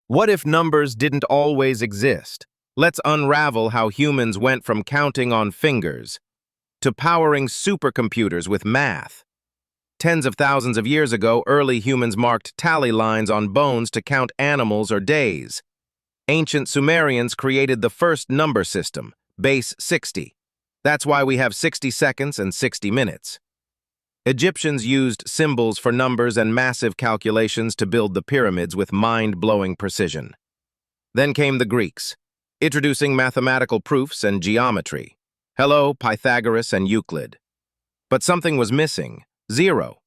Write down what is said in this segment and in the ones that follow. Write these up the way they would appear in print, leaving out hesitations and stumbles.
What if numbers didn't always exist? Let's unravel how humans went from counting on fingers to powering supercomputers with math. Tens of thousands of years ago, early humans marked tally lines on bones to count animals or days. Ancient Sumerians created the first number system, base 60. That's why we have 60 seconds and 60 minutes. Egyptians used symbols for numbers and massive calculations to build the pyramids with mind-blowing precision. Then came the Greeks, introducing mathematical proofs and geometry. Hello, Pythagoras and Euclid. But something was missing: zero.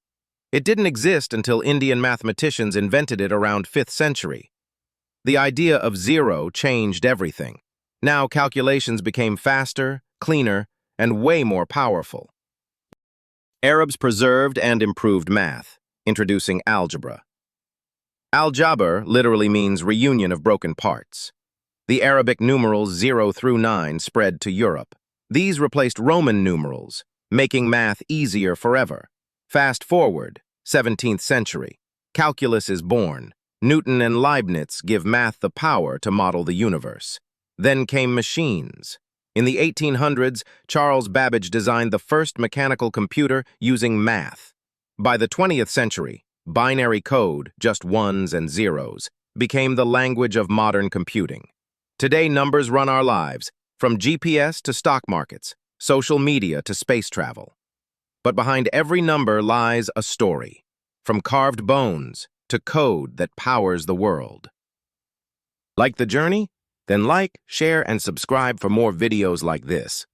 It didn't exist until Indian mathematicians invented it around 5th century. The idea of zero changed everything. Now calculations became faster, cleaner, and way more powerful. Arabs preserved and improved math, introducing algebra. Al-Jabr literally means reunion of broken parts. The Arabic numerals 0 through 9 spread to Europe. These replaced Roman numerals, making math easier forever. Fast forward, 17th century. Calculus is born. Newton and Leibniz give math the power to model the universe. Then came machines. In the 1800s, Charles Babbage designed the first mechanical computer using math. By the 20th century, binary code, just ones and zeros, became the language of modern computing. Today, numbers run our lives, from GPS to stock markets, social media to space travel. But behind every number lies a story, from carved bones to code that powers the world. Like the journey? Then like, share, and subscribe for more videos like this.